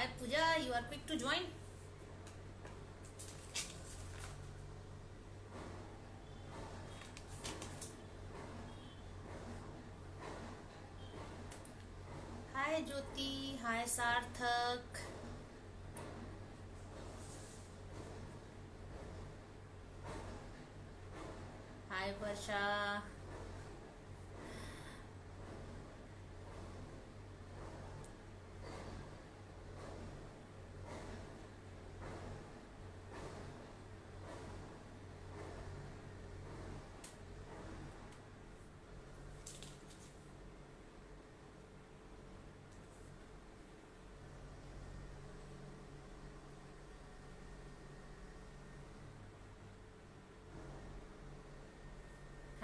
Hi Pooja, you are quick to join. Hi Jyoti, hi Sarthak, hi Varsha.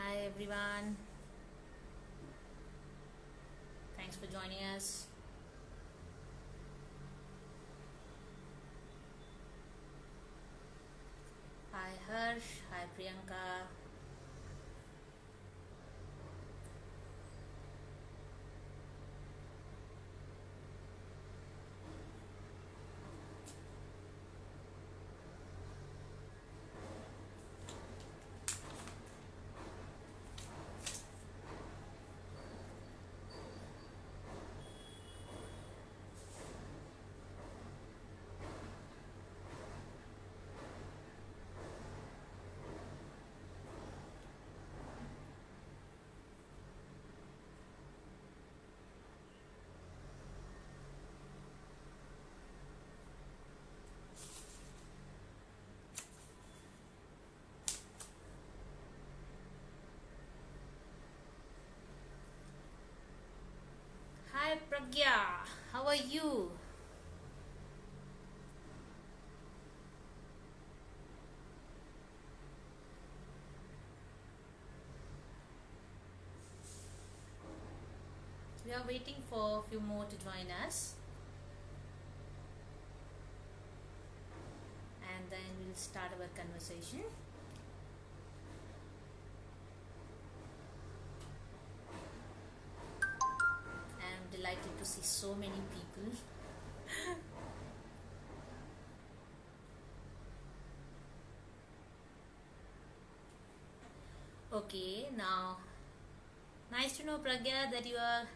Hi everyone. Thanks for joining us. Hi Harsh, hi Priyanka. Hi Pragya, how are you? We are waiting for a few more to join us and then we'll start our conversation. I'm delighted to see so many people. Okay, now nice to know Pragya that you are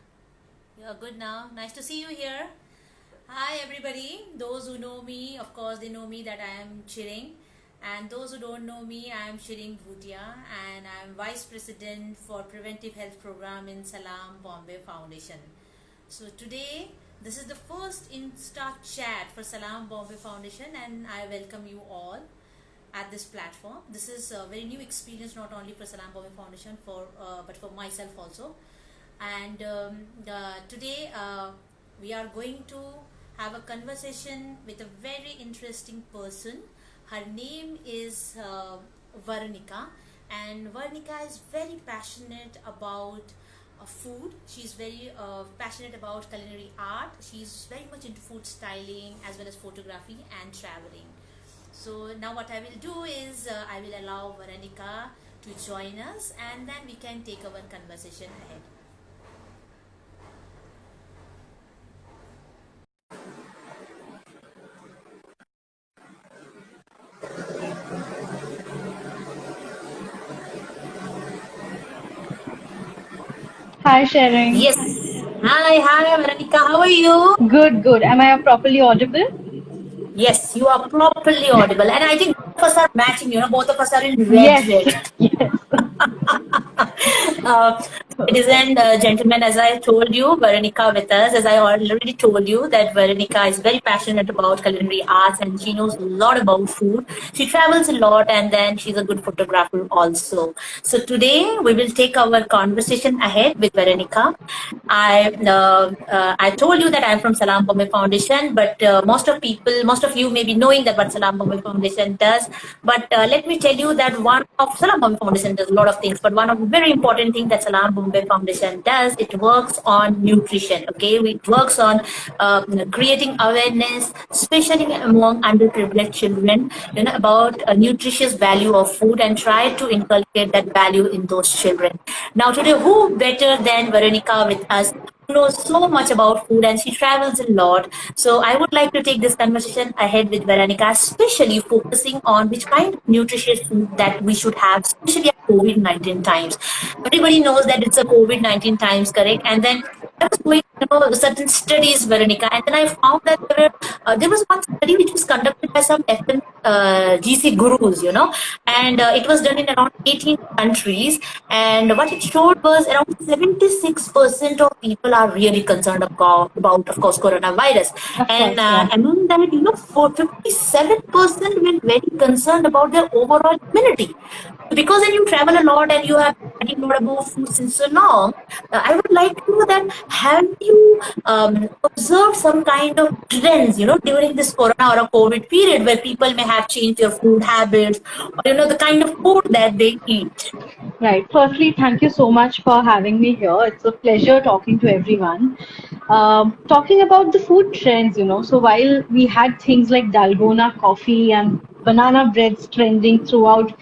good now. Nice to see you here. Hi everybody. Those who know me, of course, they know me that I am Chiring. And those who don't know me, I am Shirin Bhutia and I am Vice President for Preventive Health Program in Salam Bombay Foundation. So today, this is the first Insta chat for Salam Bombay Foundation and I welcome you all at this platform. This is a very new experience not only for Salam Bombay Foundation but for myself also. And today we are going to have a conversation with a very interesting person. Her name is Veronica, and Veronica is very passionate about food. She's very passionate about culinary art. She's very much into food styling as well as photography and traveling. So now what I will do is I will allow Veronica to join us and then we can take our conversation ahead. Hi, Sharon. Yes. Hi, Veronica. How are you? Good, good. Am I properly audible? Yes, you are properly audible. And I think both of us are matching, both of us are in red, Yes, red. yes. uh, Ladies and gentlemen, as I told you, Veronica with us, as I already told you, that Veronica is very passionate about culinary arts and she knows a lot about food. She travels a lot and then she's a good photographer also. So today we will take our conversation ahead with Veronica. I told you that I'm from Salam Bombay Foundation, but most of you may be knowing that what Salam Bombay Foundation does. But let me tell you that one of Salam Bombay Foundation does a lot of things, but one of the very important things that Salam Bombay Foundation does, it works on nutrition. Okay, it works on creating awareness, especially among underprivileged children, about a nutritious value of food and try to inculcate that value in those children. Now today, who better than Veronica with us knows so much about food and she travels a lot. So I would like to take this conversation ahead with Veronica, especially focusing on which kind of nutritious food that we should have, especially at COVID-19 times. Everybody knows that it's a COVID-19 times, correct? And then I was doing certain studies, Veronica, and then I found that there was one study which was conducted by some FMGC gurus, and it was done in around 18 countries. And what it showed was around 76% of people are really concerned about of course, coronavirus. Of And course, yeah. among that, for 57% were very concerned about their overall immunity. Because when you travel a lot and you have studied a lot about food since so long, I would like to know that have you observed some kind of trends, during this corona or a COVID period where people may have changed their food habits or, the kind of food that they eat? Right. Firstly, thank you so much for having me here. It's a pleasure talking to everyone. Talking about the food trends, so while we had things like Dalgona coffee and banana breads trending throughout,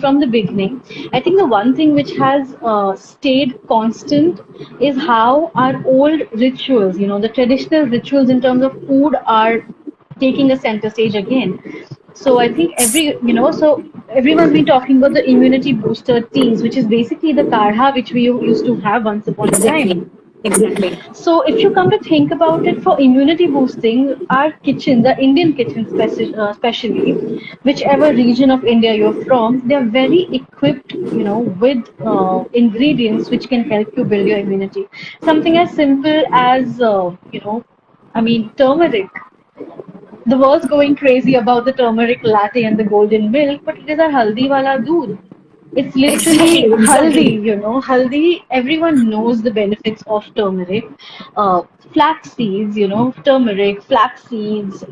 from the beginning, I think the one thing which has stayed constant is how our old rituals, the traditional rituals in terms of food are taking a center stage again. So I think so everyone's been talking about the immunity booster teas, which is basically the kadha which we used to have once upon a Exactly. time. Exactly. So if you come to think about it, for immunity boosting, our kitchen, the Indian kitchen especially, whichever region of India you're from, they're very equipped, with ingredients which can help you build your immunity. Something as simple as, turmeric. The world's going crazy about the turmeric latte and the golden milk, but it is a haldi wala doodh. It's literally Exactly. haldi, Exactly. haldi. Everyone knows the benefits of turmeric. Uh, Flax seeds, turmeric, flax seeds,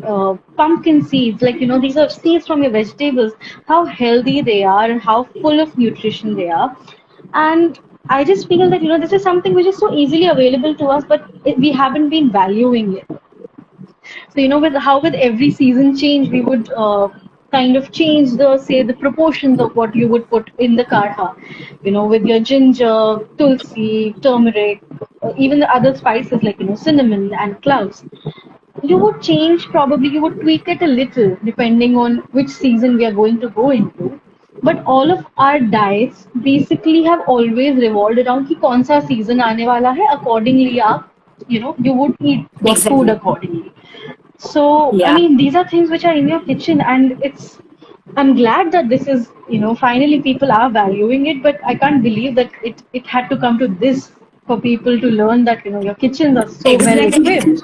pumpkin seeds, these are seeds from your vegetables, how healthy they are and how full of nutrition they are. And I just feel that, this is something which is so easily available to us, but we haven't been valuing it. So, with every season change, we would kind of change the proportions of what you would put in the kadha, with your ginger, tulsi, turmeric, even the other spices like, cinnamon and cloves. You would change, probably you would tweak it a little depending on which season we are going to go into. But all of our diets basically have always revolved around कि कौन सा season आने वाला है, accordingly आप, you would eat the food Exactly. accordingly. So, I Yeah. mean, these are things which are in your kitchen, and I'm glad that this is, finally people are valuing it, but I can't believe that it had to come to this for people to learn that, your kitchens are so well Exactly. equipped.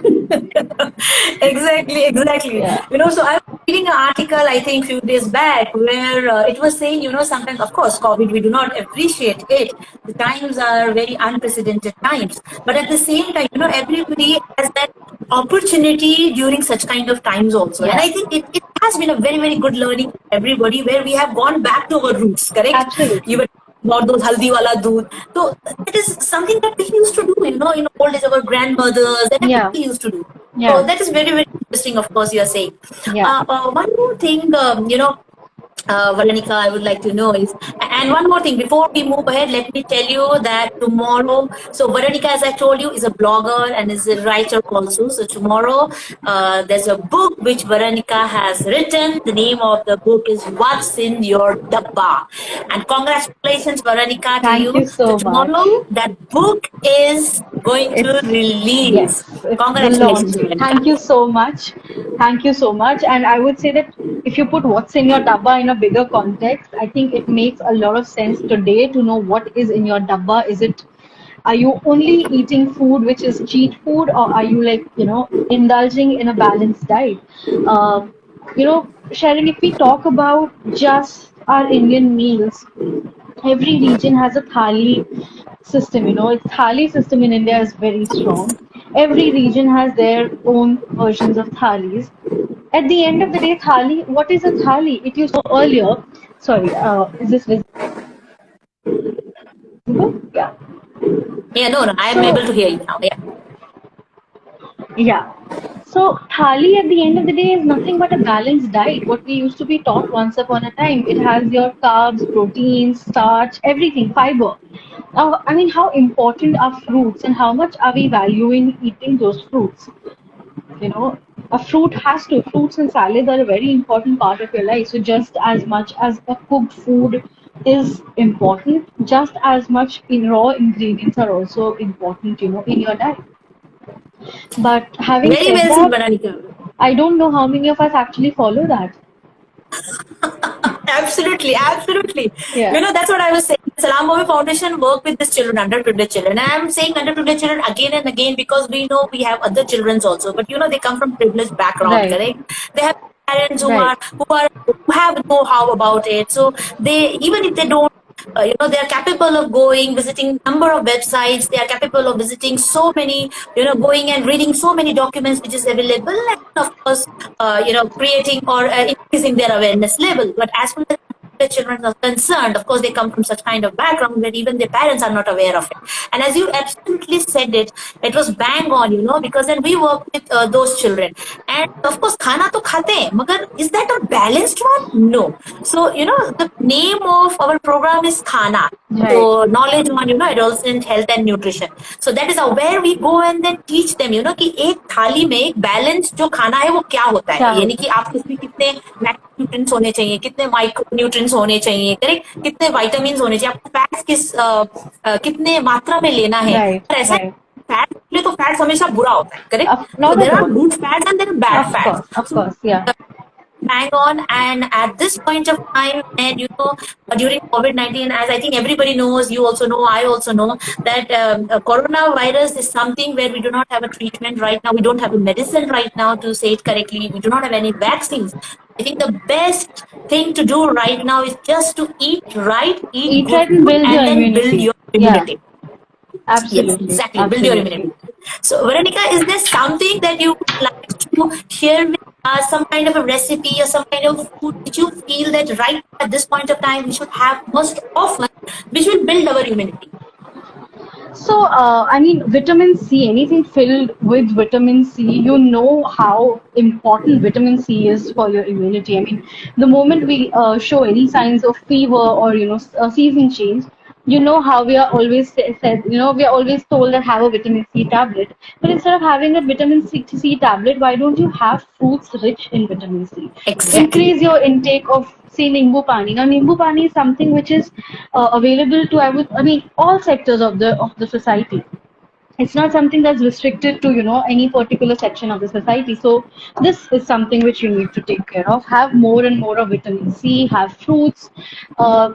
Exactly, exactly. Yeah, So I was reading an article, I think, few days back, where it was saying, sometimes, of course, COVID, we do not appreciate it. The times are very unprecedented times. But at the same time, everybody has that opportunity during such kind of times also. And yeah, I think it has been a very, very good learning for everybody where we have gone back to our roots, correct? You absolutely. were about those haldi wala doodh. So that is something that we used to do, in old days, our grandmothers and Yeah, everybody used to do. So yeah, that is very, very interesting, of course, you are saying. yeah. One more thing, Valenica, I would like to know is, and one more thing before we move ahead, let me tell you that tomorrow, so Veronica, as I told you, is a blogger and is a writer also. So tomorrow, there's a book which Veronica has written. The name of the book is What's in Your Dabba. And congratulations, Veronica, to Thank you. you So so much. tomorrow, that book is going to It's release. Yes, it's the Congratulations, launch. Veronica. Thank you so much. Thank you so much. And I would say that if you put what's in your dabba in a bigger context, I think it makes a lot of sense today to know what is in your dabba. Are you only eating food which is cheat food, or are you like, indulging in a balanced diet? Sharon, if we talk about just our Indian meals, every region has a thali system. Thali system in India is very strong. Every region has their own versions of thalis. At the end of the day, thali, what is a thali? It used to earlier. Sorry, is this visible? Yeah. Yeah, no, I am able So to hear you now. Yeah. yeah. So thali at the end of the day is nothing but a balanced diet. What we used to be taught once upon a time. It has your carbs, proteins, starch, everything, fiber. I mean, how important are fruits and how much are we valuing eating those fruits? You know, fruits and salads are a very important part of your life. So just as much as a cooked food is important, just as much in raw ingredients are also important, in your diet. But having Very said well said, that, Bananika. I don't know how many of us actually follow that. Absolutely, absolutely. Yeah, That's what I was saying. Salam Bobby Foundation work with these children, underprivileged children. And I'm saying underprivileged children again and again because we know we have other children also. But they come from privileged background, right, correct? They have parents who right. are who have know-how about it. So they, even if they don't, they are capable of going, visiting number of websites. They are capable of visiting so many, going and reading so many documents which is available, and of course, creating or increasing their awareness level. But as far as the children are concerned, of course, they come from such kind of background where even their parents are not aware of it. And as you absolutely said it was bang on, because then we work with those children. And of course, khana to khate hain, magar is that a balanced one? No. So, the name of our program is Khana. Right. So knowledge on, adolescent health and nutrition. So that is where we go and then teach them, कि एक थाली में एक balance जो खाना है वो क्या होता क्या है, यानी होता कि आपको इसमें कितने मैक्रोन्यूट्रिएंट्स होने चाहिए, कितने माइक्रोन्यूट्रिएंट्स होने चाहिए, करेक्ट, कितने विटामिन्स होने चाहिए, आपको फैट्स कितने मात्रा में लेना है? है, राइट, पर ऐसा राइट. फैट ले तो फैट्स हमेशा बुरा होता है, correct. So Not at there are all. good fats and there are bad fats. Of So course, yeah. bang on. And at this point of time, and during COVID-19, as I think everybody knows, you also know, I also know that coronavirus is something where we do not have a treatment right now. We don't have a medicine right now, to say it correctly. We do not have any vaccines. I think the best thing to do right now is just to eat right, eat Eat good right and food, build your and then build immunity. your Yeah, immunity. Yes, absolutely, exactly. Build your absolutely. immunity. So, Veronica, is there something that you would like to share with us, some kind of a recipe or some kind of food which you feel that right at this point of time we should have most often, which will build our immunity? So, I mean, vitamin C, anything filled with vitamin C, you know how important vitamin C is for your immunity. I mean, the moment we show any signs of fever or, season change, how we are always said, we are always told that have a vitamin C tablet. But instead of having a vitamin C tablet, why don't you have fruits rich in vitamin C? Exactly. Increase your intake of, say, nimbu pani. Now, nimbu pani is something which is available to, I mean, all sectors of the society. It's not something that's restricted to, any particular section of the society. So this is something which you need to take care of. Have more and more of vitamin C. Have fruits. Uh,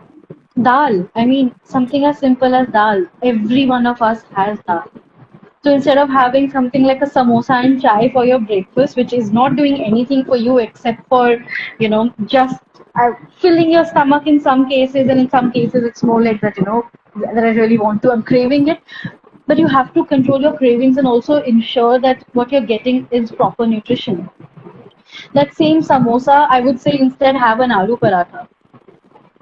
Dal. I mean, something as simple as dal. Every one of us has dal. So instead of having something like a samosa and chai for your breakfast, which is not doing anything for you except for, just filling your stomach in some cases, and in some cases it's more like that, that I really want to, I'm craving it. But you have to control your cravings and also ensure that what you're getting is proper nutrition. That same samosa, I would say instead have an aloo paratha.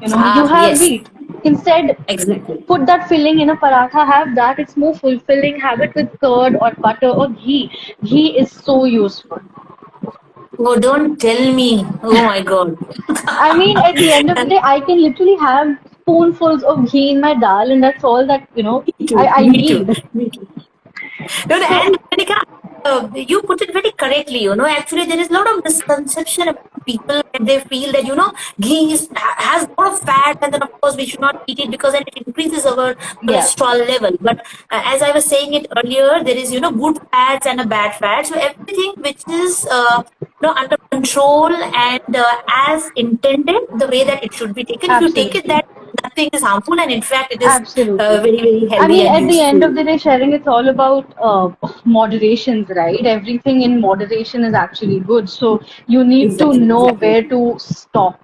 You Ah, have yes, wheat. Instead, exactly. put that filling in a paratha, have that. It's more fulfilling. Have it with curd or butter or ghee. Ghee is so useful. Oh, don't tell me. Oh my God. I mean, at the end of the day, I can literally have spoonfuls of ghee in my dal, and that's all that, Me too. I Me too. need. Me too. No, no, So, and Monica, you put it very correctly. Actually, there is a lot of misconception about people that they feel that ghee has a lot of fat, and then of course we should not eat it because then it increases our yeah, cholesterol level. But as I was saying it earlier, there is good fats and a bad fat. So everything which is under control and as intended, the way that it should be taken. If you take it absolutely. that nothing is harmful, and in fact it is Absolutely. very very I healthy mean, and at the end useful. of the day, sharing it's all about moderations, right? Everything in moderation is actually good. So you need to Exactly, know exactly. where to stop.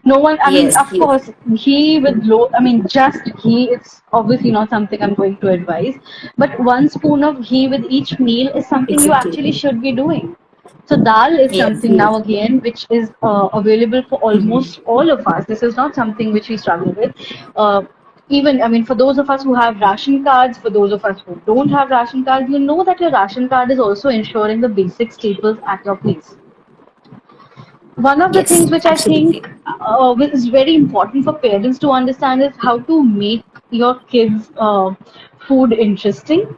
No one, I mean, Yes, of yes, course, ghee with low, I mean, just ghee, it's obviously not something I'm going to advise. But 1 spoon of ghee with each meal is something you exactly. actually should be doing. So dal is Yes, something yes. now again which is available for Mhm. almost all of us. This is not something which we struggle with. Even, I mean, for those of us who have ration cards, for those of us who don't have ration cards, you know that your ration card is also ensuring the basic staples at your place. One of the Yes, things which I absolutely. think is very important for parents to understand is how to make your kids' food interesting.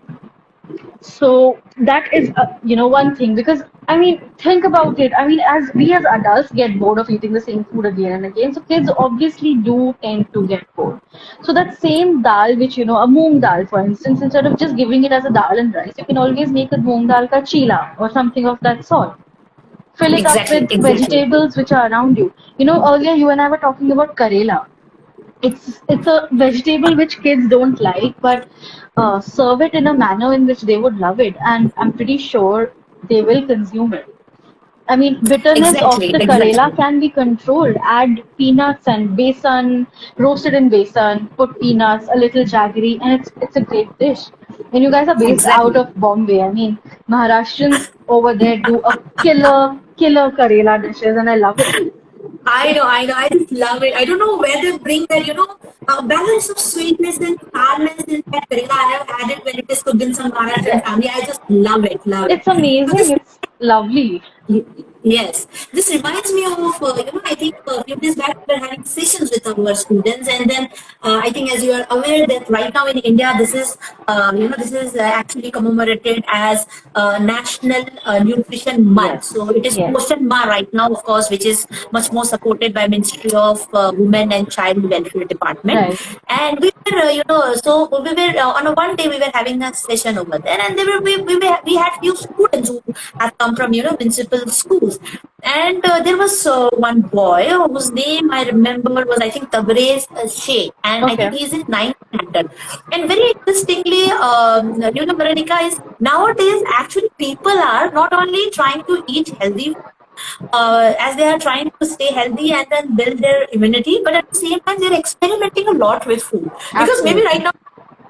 So that is, one thing because I mean, think about it. I mean, as we as adults get bored of eating the same food again and again, so kids obviously do tend to get bored. So that same dal, which a moong dal, for instance, instead of just giving it as a dal and rice, you can always make a moong dal ka chila or something of that sort. Fill it up Exactly, with exactly. vegetables which are around you. Earlier you and I were talking about karela. It's a vegetable which kids don't like, but serve it in a manner in which they would love it, and I'm pretty sure they will consume it. I mean, bitterness of Exactly, the Karela exactly. can be controlled. Add peanuts and besan, roasted in besan, put peanuts, a little jaggery, and it's a great dish. And you guys are based out Exactly. of Bombay. I mean, Maharashtrians over there do a killer Karela dishes, and I love it. I know, I know. I just love it. I don't know where they bring that, balance of sweetness and sourness in that Karela I have added when it is cooked in some Maharashtrian Yeah, family. I just love it, love it. it's So amazing. this It's lovely. Yes, this reminds me of I think a few days back we were having sessions with our students, and then I think as you are aware that right now in India this is actually commemorated as National Nutrition Month. Yes, So it is yes, Poshan Ma right now, of course, which is much more supported by Ministry of Women and Child Welfare Department. right. And we were so we were on a one day we were having a session over there, and we had few students who have come from municipal schools, and there was one boy whose name I remember was I think Tabrez Sheikh, and I think Okay, he's in ninth standard. And very interestingly, Veronica, is nowadays actually people are not only trying to eat healthy as they are trying to stay healthy and then build their immunity, but at the same time they're experimenting a lot with food because maybe right absolutely, now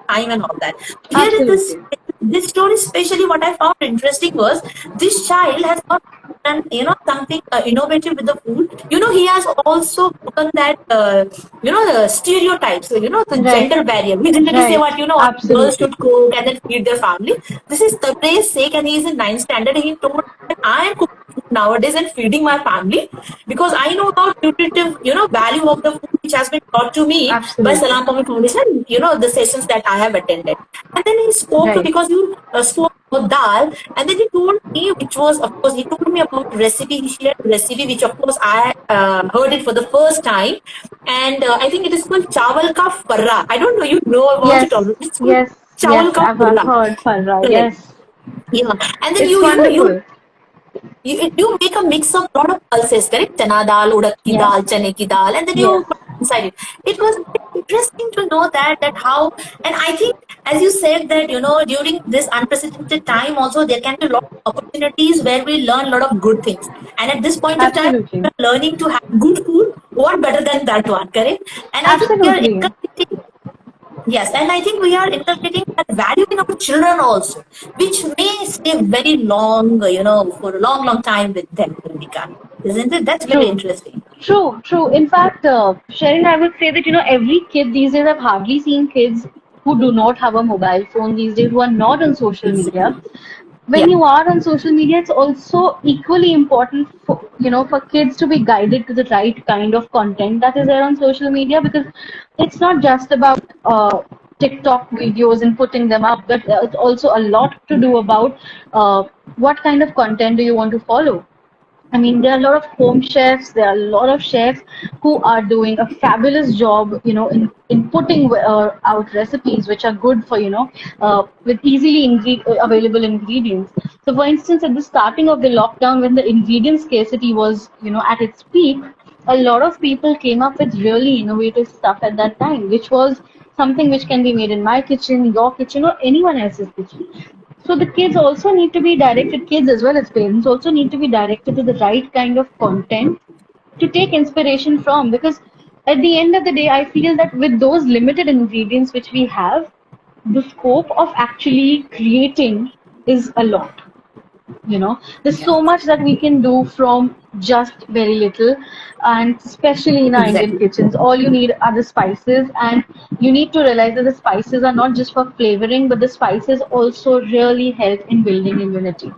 time and all that. Here in absolutely. this story, especially what I found interesting was this child has not done something innovative with the food. He has also broken that the stereotypes. So the Right, gender barrier. We generally say right, what only girls absolutely. should cook and then feed their family. This is Tabrez's sake, and he is in ninth standard. He told that I am cooking food nowadays and feeding my family because I know about nutritive value of the food which has been taught to me by Absolutely. Salam Pami Foundation, the sessions that I have attended. And then he spoke Right. because you spoke about dal, and then he told me, which was, of course, he told me about recipe. He shared a recipe, which, of course, I heard it for the first time. And I think it is called chawal ka farra. I don't know, you know about it Yes, already. It's called yes, chawal yes. ka I've farra. heard Farra. Correct. Yes, Yeah. And then it's you wonderful. you make a mix of lot of pulses, correct? Chana dal, urad ki Yes, dal, chane ki dal, and then you yes, put inside it. It was interesting to know that how, and I think as you said that during this unprecedented time also there can be a lot of opportunities where we learn a lot of good things. And at this point of time, absolutely, we're learning to have good food. What better than that one, correct? And I think we are absolutely. inculcating. Yes, and I think we are inculcating that value in our children also, which may stay very long, for a long, long time with them, Monica. Isn't it? That's very True. interesting. True, true. In fact, Sharon, I would say that, every kid these days, I've hardly seen kids who do not have a mobile phone these days, who are not on social media. Yeah, When you are on social media, it's also equally important for kids to be guided to the right kind of content that is there on social media, because it's not just about TikTok videos and putting them up, but it's also a lot to do about what kind of content do you want to follow. I mean, there are a lot of home chefs, there are a lot of chefs who are doing a fabulous job, in putting out recipes which are good for, with easily available ingredients. So, for instance, at the starting of the lockdown, when the ingredient scarcity was, at its peak, a lot of people came up with really innovative stuff at that time, which was something which can be made in my kitchen, your kitchen, or anyone else's kitchen. So the kids also need to be directed, kids as well as parents also need to be directed to the right kind of content to take inspiration from, because at the end of the day, I feel that with those limited ingredients which we have, the scope of actually creating is a lot. There's yeah, so much that we can do from just very little, and especially in our Indian exactly. kitchens, all you need are the spices, and you need to realize that the spices are not just for flavoring, but the spices also really help in building immunity.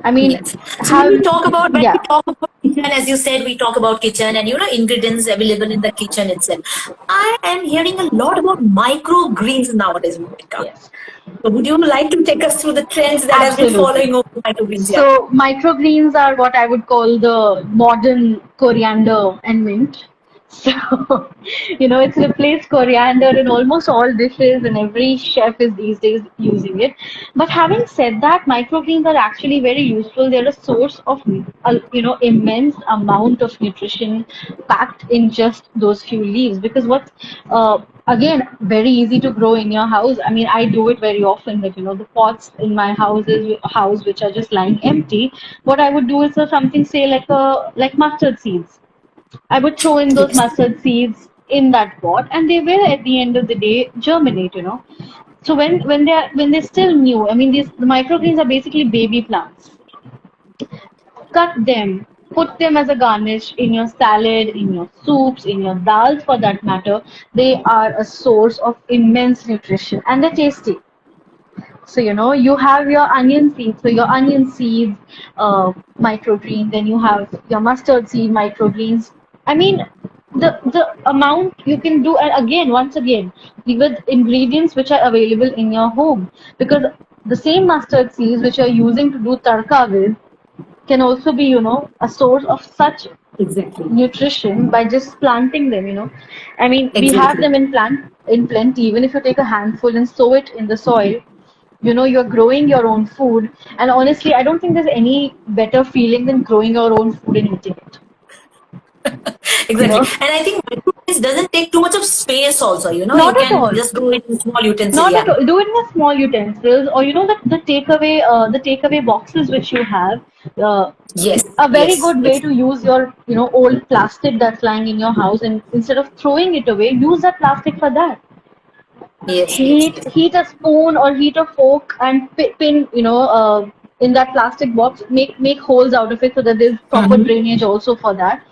I mean, Yes. So have when we yeah, talk about kitchen, as you said, we talk about kitchen and ingredients available in the kitchen itself. I am hearing a lot about microgreens nowadays, Monica. yes, So would you like to take us through the trends that has been absolutely. following over microgreens? Yeah. So microgreens are what I would call the modern coriander and mint. So, it's replaced coriander in almost all dishes, and every chef is these days using it. But having said that, microgreens are actually very useful. They're a source of, immense amount of nutrition packed in just those few leaves. Because again, very easy to grow in your house. I mean, I do it very often. That the pots in my house which are just lying empty. What I would do is something, say, like mustard seeds. I would throw in those Yes. mustard seeds in that pot, and they will, at the end of the day, germinate. So when they're still new, I mean, the microgreens are basically baby plants. Cut them, put them as a garnish in your salad, in your soups, in your dals, for that matter. They are a source of immense nutrition, and they're tasty. So, you have your onion seeds. So, your onion seeds, microgreen, then you have your mustard seed microgreens. I mean, the amount you can do, and again, once again, with ingredients which are available in your home, because the same mustard seeds which you're using to do tarka with can also be, a source of such Exactly. nutrition by just planting them. I mean, we have Exactly. them in plenty. Even if you take a handful and sow it in the soil, you're growing your own food. And honestly, I don't think there's any better feeling than growing your own food and eating it. you Exactly. know And I think microgreens doesn't take too much of space also. You Not at can all. just grow it in small utensil. Not Yeah. at all. Do it in a small utensils, or the takeaway boxes which you have. Uh, Yes. a very Yes. good way Yes. to use your old plastic that's lying in your house, and instead of throwing it away, use that plastic for that. Yes. Yes. heat Yes. heat a spoon or heat a fork and pin, in that plastic box. Make holes out of it so that there's proper Mhm. drainage also for that.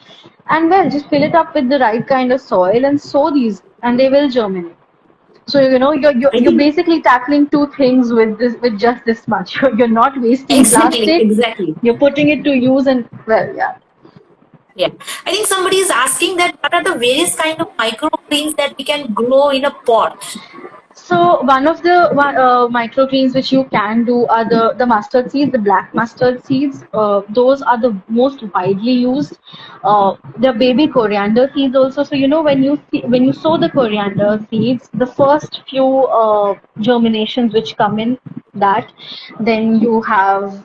And well, just fill it up with the right kind of soil and sow these, and they will germinate. So you're I you're think basically tackling two things with just this much. You're not wasting exactly. plastic. Exactly. You're putting it to use, and well, yeah. Yeah. I think somebody is asking that what are the various kind of microgreens that we can grow in a pot? So one of the microgreens which you can do are the mustard seeds, the black mustard seeds. Those are the most widely used. The baby coriander seeds also. So when you sow the coriander seeds, the first few germinations which come in that, then you have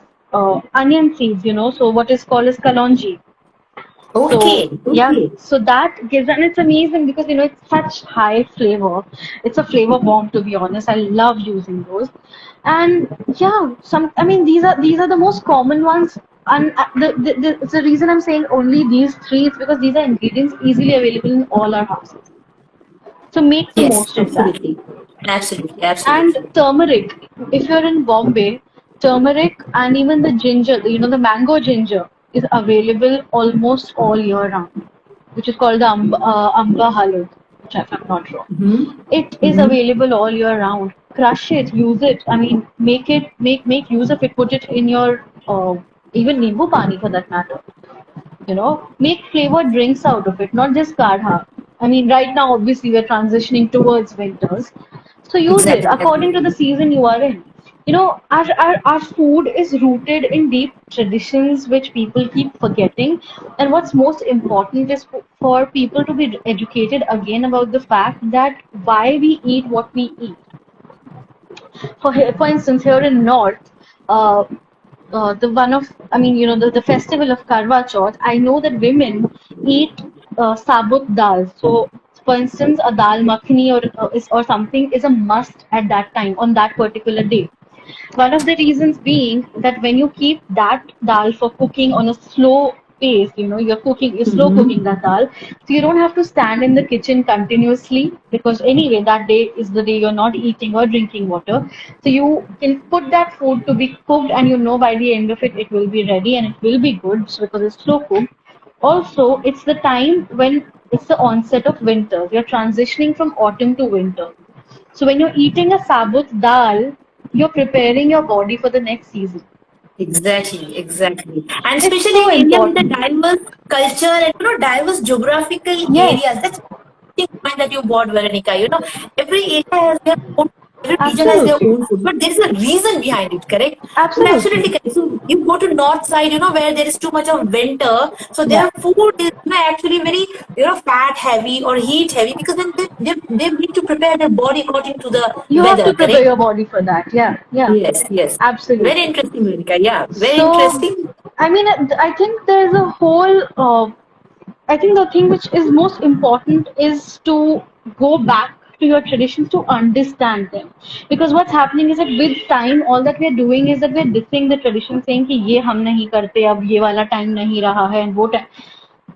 onion seeds. So what is called as kalonji. So Okay. yeah, Okay. so that gives, and it's amazing because it's such high flavor. It's a flavor bomb, to be honest. I love using those, and yeah, I mean, these are the most common ones, and the reason I'm saying only these three is because these are ingredients easily available in all our houses. So make the Yes. most of that. Absolutely. Absolutely. And Absolutely. turmeric. If you're in Bombay, turmeric and even the ginger, the mango ginger is available almost all year round, which is called the Amba Halud, if I'm not wrong. Mm-hmm. It is Mm-hmm. available all year round. Crush it, use it. I mean, make use of it. Put it in your even nimbu pani for that matter. Make flavored drinks out of it, not just kadha. I mean, right now, obviously, we're transitioning towards winters. So use it Exactly. according to the season you are in. Our food is rooted in deep traditions which people keep forgetting. And what's most important is for people to be educated again about the fact that why we eat what we eat. For instance, here in North, uh, the one of I mean, the festival of Karwa Chauth, I know that women eat sabut dal. So, for instance, a dal makhani or something is a must at that time on that particular day. One of the reasons being that when you keep that dal for cooking on a slow pace, you're slow cooking Mm-hmm. that dal, so you don't have to stand in the kitchen continuously, because anyway that day is the day you're not eating or drinking water. So you can put that food to be cooked, and by the end of it, it will be ready and it will be good because it's slow cooked. Also, it's the time when it's the onset of winter. You're transitioning from autumn to winter. So when you're eating a sabut dal, you're preparing your body for the next season. Exactly, exactly. And It's especially so in India with the important. diverse culture and diverse geographical Yes, areas. That's the point that you brought, Veronica. Every area has their own, every region has their absolutely. own food, but there's a reason behind it, correct? You're absolutely Absolutely. correct. So you go to north side, where there is too much of winter, so Yeah. their food is actually very, fat heavy or heat heavy because then they need to prepare their body according to the You have weather, to prepare correct? your body for that. Yeah. Yeah. Yes, yes. Very Absolutely. interesting, Veronica. Yeah, very So, interesting. I mean, I think there's a whole I think the thing which is most important is to go back to your traditions to understand them. Because what's happening is that with time, all that we're doing is that we're dissing the tradition, saying कि ये हम नहीं करते अब ये वाला time नहीं रहा है and वो time.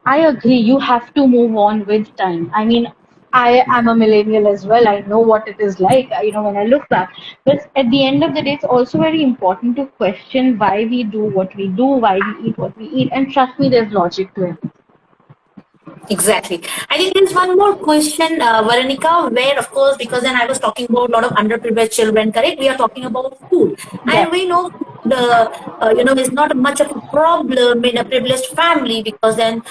I agree. You have to move on with time. I mean, I am a millennial as well. I know what it is like, when I look back. But at the end of the day, it's also very important to question why we do what we do, why we eat what we eat. And trust me, there's logic to it. Exactly. I think there's one more question, Veronica, where, of course, because then I was talking about a lot of underprivileged children, correct? We are talking about food. Yeah. And we know food, is not much of a problem in a privileged family because then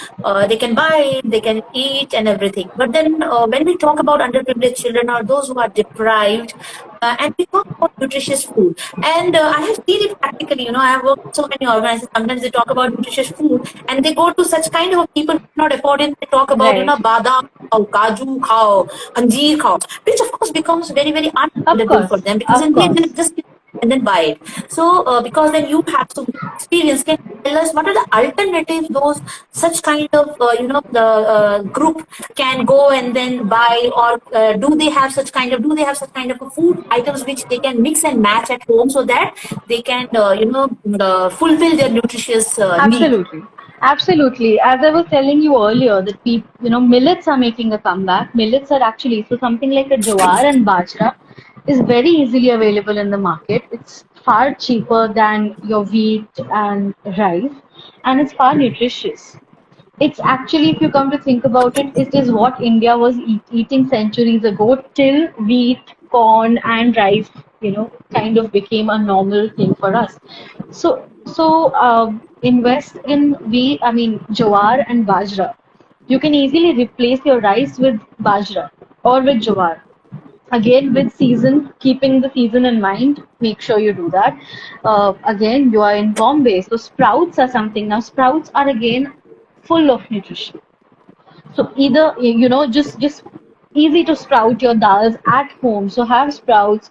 they can buy it, they can eat and everything. But then when we talk about underprivileged children or those who are deprived, and we talk about nutritious food. And I have seen it practically. I have worked with so many organizations. Sometimes they talk about nutritious food and they go to such kind of people who cannot afford it. They talk about, Right. badam khao, kaju khao, anjeer khao, which of course becomes very, very Of unaffordable for course. them because Of then they course. just and then buy it. So, because then you have so much experience, can you tell us what are the alternatives those such kind of the group can go and then buy, or do they have such kind of food items which they can mix and match at home so that they can fulfill their nutritious need. Absolutely. Absolutely. As I was telling you earlier, that millets are making a comeback. Millets are actually, so something like a jowar and bajra is very easily available in the market. It's far cheaper than your wheat and rice, and it's far nutritious. It's actually, if you come to think about it, it is what India was eating centuries ago till wheat, corn, and rice, kind of became a normal thing for us. So invest in I mean, jowar and bajra. You can easily replace your rice with bajra or with jowar. Again, with season, keeping the season in mind, make sure you do that. Again, you are in Bombay, so sprouts are something. Now, sprouts are again full of nutrition. So either just easy to sprout your dals at home. So have sprouts.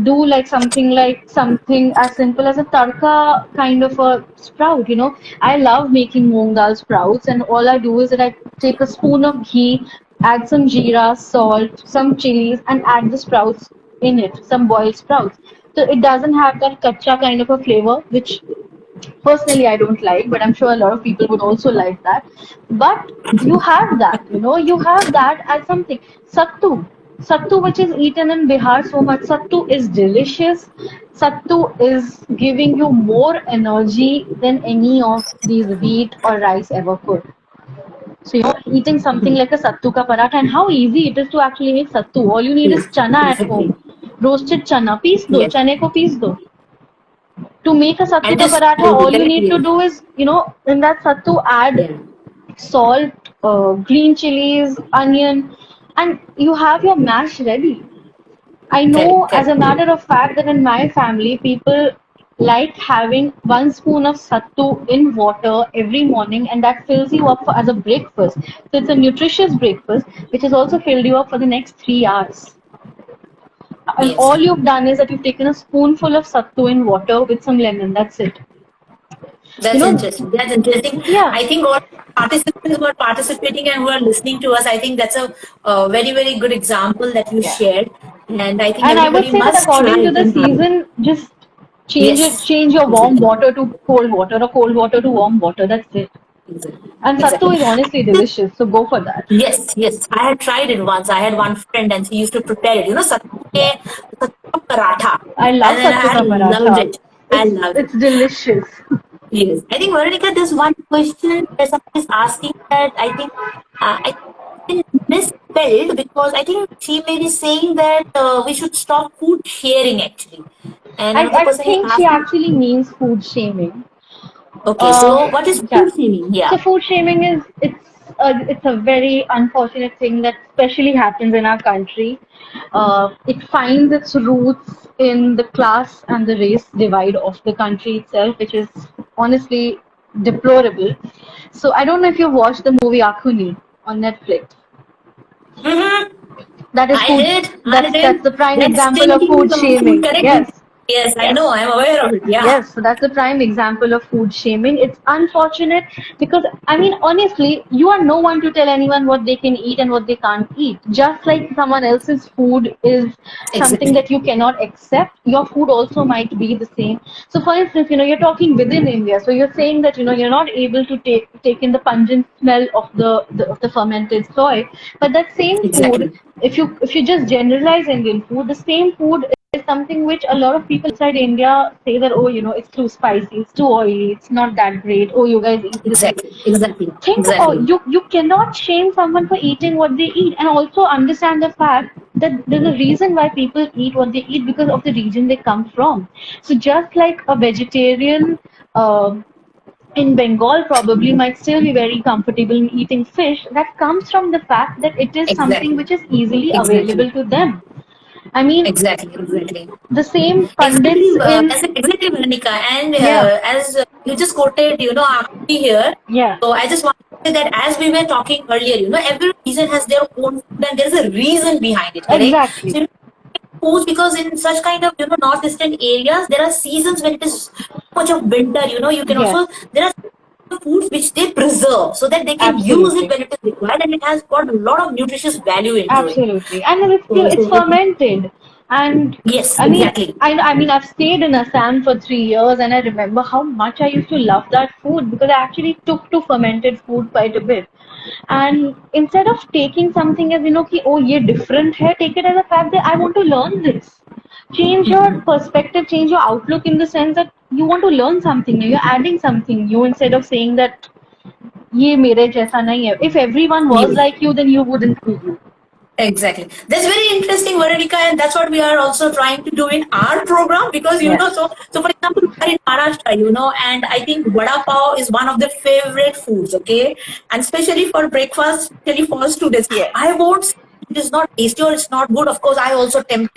Do something as simple as a tarka kind of a sprout. I love making moong dal sprouts, and all I do is that I take a spoon of ghee, add some jeera, salt, some chilies, and add the sprouts in it, some boiled sprouts. So it doesn't have that kacha kind of a flavor, which personally I don't like, but I'm sure a lot of people would also like that. But you have that, you have that as something. Sattu. Sattu, which is eaten in Bihar so much. Sattu is delicious. Sattu is giving you more energy than any of these wheat or rice ever could. So you're eating something like a sattu ka paratha, and how easy it is to actually make sattu. All you need is Yes, chana at home. exactly. Roasted chana. Pees do. Yes. Chane ko pees do. To make a sattu And ka just paratha, healthy, all you correct? need to Yes. do is, in that sattu, add Yeah. salt, green chilies, onion, and you have your mash ready. I Correct, know, as correct. a matter of fact, that in my family, people like having 1 spoon of sattu in water every morning, and that fills you up as a breakfast. So it's a nutritious breakfast, which has also filled you up for the next 3 hours. And Yes. all you've done is that you've taken a spoonful of sattu in water with some lemon. That's it. You That's know, interesting. That's interesting. yeah, I think all participants who are participating and who are listening to us, I think that's a very, very good example that you yeah. shared. And I think And I would everybody say that must try according to it the and have it. season, just Yes, change your warm exactly. water to cold water or cold water to warm water. That's it. Exactly. And sattu Exactly. is honestly delicious, so go for that. Yes, yes. I had tried it once. I had one friend and she used to prepare it. Yeah. Sattu paratha. I And love then I sattu had ka loved paratha. it. I It's loved it. it's delicious. Yes. I think, Veronica, there's one question where someone is asking that I think been misspelled because I think she may be saying that we should stop food sharing actually. And another I person has think she asked me, actually means food shaming. okay, Uh, so what is yeah. food shaming? Yeah, So food shaming is it's a very unfortunate thing that especially happens in our country. It finds its roots in the class and the race divide of the country itself, which is honestly deplorable. So I don't know if you've watched the movie Akhuni on Netflix. mm-hmm. That is I food. did, I That's did. the prime That's example of thinking food food shaming. correctly. Yes. Yes, I Yes. know, I'm aware of it. Yeah, Yes, so that's a prime example of food shaming. It's unfortunate because, I mean, honestly, you are no one to tell anyone what they can eat and what they can't eat. Just like someone else's food is something exactly, that you cannot accept, your food also might be the same. So, for instance, you're talking within India, so you're saying that you're not able to take in the pungent smell of the fermented soy, but that same food, exactly, if you just generalize Indian food, the same food is something which a lot of people outside India say that, oh, it's too spicy, it's too oily, it's not that great. Oh, you guys eat this. exactly, exactly, Think about, exactly. you cannot shame someone for eating what they eat, and also understand the fact that there's a reason why people eat what they eat because of the region they come from. So just like a vegetarian in Bengal probably might still be very comfortable in eating fish, that comes from the fact that it is something Exactly. which is easily Exactly. available to them. I mean, Exactly. Exactly. the same Exactly. pundits in, Exactly, Veronica. And yeah, as you just quoted, Aarti here. yeah, So I just want to say that as we were talking earlier, every region has their own food and there's a reason behind it, correct? exactly, So, foods because in such kind of northeastern areas there are seasons when it is so much of winter. You can yes, also there are foods which they preserve so that they can use it absolutely, when it is required and it has got a lot of nutritious value into it. absolutely, and it's So fermented, and yes, I mean, exactly. I mean, I've stayed in Assam for 3 years, and I remember how much I used to love that food because I actually took to fermented food quite a bit. And instead of taking something as ki, oh, ye different hai, take it as a fact that I want to learn this. Change your perspective, change your outlook in the sense that you want to learn something new, you're adding something new instead of saying that ये मेरे जैसा नहीं है. If everyone was You. like you, then you wouldn't be you. Exactly. That's very interesting, Veronica, and that's what we are also trying to do in our program because Yeah. so for example, we are in Maharashtra, and I think vada pav is one of the favorite foods, okay, and especially for breakfast, especially for students. Yes. I won't say it is not tasty or it's not good. Of course, I also get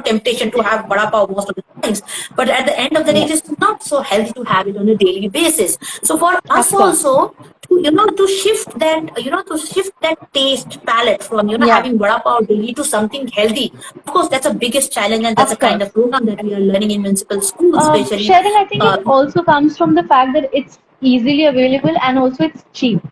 temptation to have vada pav most of the times, but at the end of the day, Yeah. it is not so healthy to have it on a daily basis. So for us Of course. also to shift that taste palette from Yeah. having vada pav daily to something healthy. Of course, that's a biggest challenge, and that's a Of kind course. of program that we are learning in municipal schools, especially. Sharing, I think Uh, it also comes from the fact that it's easily available and also it's cheap.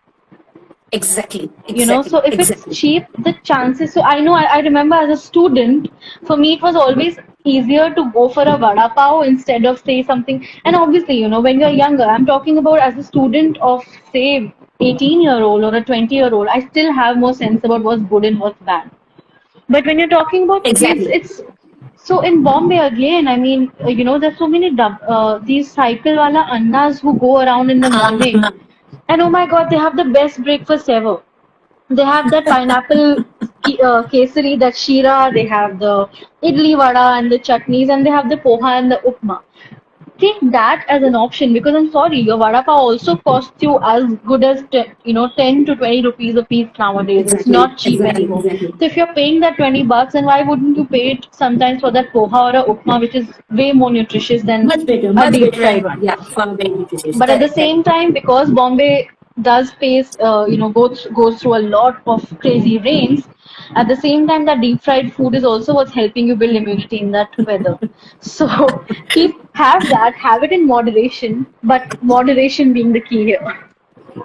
exactly, So exactly, if it's exactly, cheap, the chances. So I know, I remember as a student, for me it was always easier to go for a vada pav instead of say something. And obviously, when you're younger, I'm talking about as a student of say 18-year-old or a 20-year-old, I still have more sense about what's good and what's bad. But when you're talking about kids, exactly. it's so in Bombay again. I mean, there's so many these cycle wala annas who go around in the morning, Uh, and oh my God, they have the best breakfast ever. They have that pineapple kesari, that shira. They have the idli vada and the chutneys, and they have the poha and the upma. Take that as an option because I'm sorry, your vada pav also costs you as good as 10 to 20 rupees a piece nowadays. It's exactly, not cheap exactly, anymore. exactly. So if you're paying that 20 bucks, then why wouldn't you pay it sometimes for that poha or a upma, which is way more nutritious than a Much deep better, fried and one? yeah, far very nutritious. But at the Correct, correct. same time, because Bombay does face, goes through a lot of crazy rains, at the same time, that deep fried food is also what's helping you build immunity in that weather. So have it in moderation, but moderation being the key here.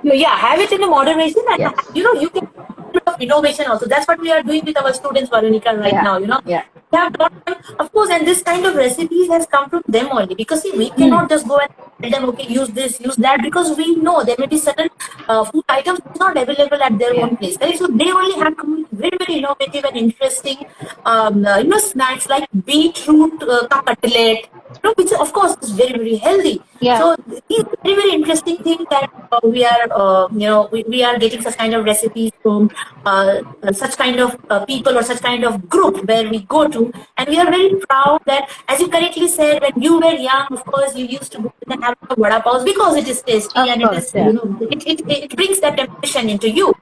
Yeah, have it in a moderation, and Yes. you can bit of innovation also. That's what we are doing with our students, Veronica, right Yeah. now. Yeah. We have taught them, of course, and this kind of recipes has come from them only because see, we Hmm. cannot just go and tell them, okay, use this, use that, because we know there may be certain food items not available at their Yeah. own place, right? So they only have come with very, very innovative and interesting, snacks like beetroot cutlet, which of course is very, very healthy. Yeah, So these are very, very interesting things that we are, we are getting such kind of recipes from such kind of people or such kind of group where we go to. And we are very proud that, as you correctly said, when you were young, of course, you used to go and have a vada pav because it is tasty of and it course, is, yeah. it brings that temptation into you.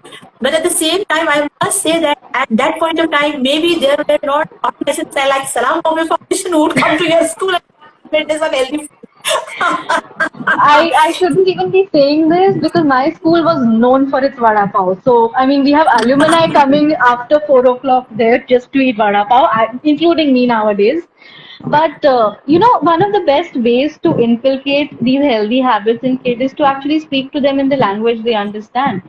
But at the same time, I must say that at that point of time, maybe there were not organizations like Salam Bombay Foundation who would come to your school and it is unhealthy food. I shouldn't even be saying this because my school was known for its vada pav. So I mean, we have alumni coming after 4 o'clock there just to eat vada pav, including me nowadays. But one of the best ways to inculcate these healthy habits in kids is to actually speak to them in the language they understand.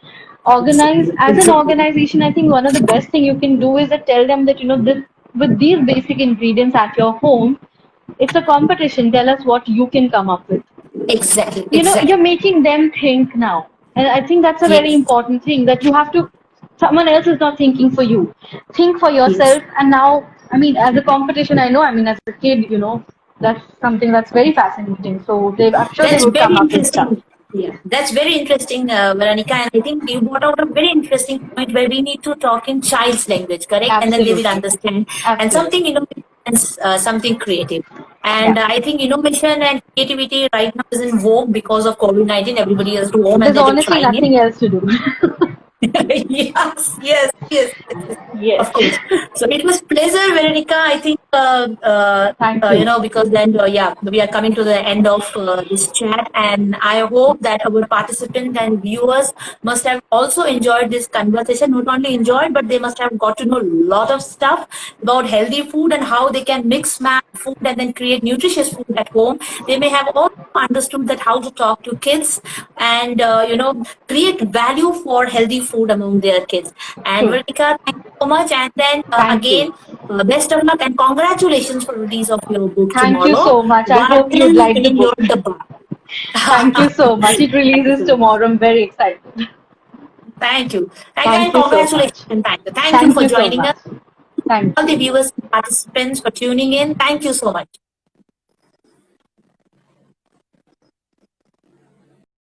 Organize as an Exactly. organization. I think one of the best thing you can do is to tell them that this, with these basic ingredients at your home, it's a competition. Tell us what you can come up with. Exactly. Exactly. You're making them think now. And I think that's a very Yes. important thing that you have to, someone else is not thinking for you. Think for Yes. yourself. And now, I mean, as a competition, I know, I mean, as a kid, that's something that's very fascinating. So I'm sure they That's would very come up with stuff. interesting. Yeah, that's very interesting, Veronica. And I think you brought out a very interesting point where we need to talk in child's language, correct? And then they will Absolutely. understand. And something Absolutely. innovative and something creative. Yeah. And I think innovation and creativity right now is in vogue because of COVID-19. Everybody is at home and There's they've been honestly trying it. nothing else to do. Yes, yes, yes, yes, Yes. of course. So it was pleasure, Veronica. I think Thank you. because then yeah, we are coming to the end of this chat, and I hope that our participants and viewers must have also enjoyed this conversation. Not only enjoyed, but they must have got to know a lot of stuff about healthy food and how they can mix match food and then create nutritious food at home. They may have also understood that how to talk to kids and create value for healthy food among their kids. And True. Ritika, thank you so much. And then Thank you. again, best of luck and congratulations for release of your book Thank you tomorrow. so much. I Well hope you'd done like the in your book. dabba. Thank you so much. It releases Absolutely. tomorrow. I'm very excited. Thank you. Thank you Thank and you so congratulations. much. And thank you Thank for you so joining us. much. Thank All the you. viewers and participants for tuning in. Thank you so much.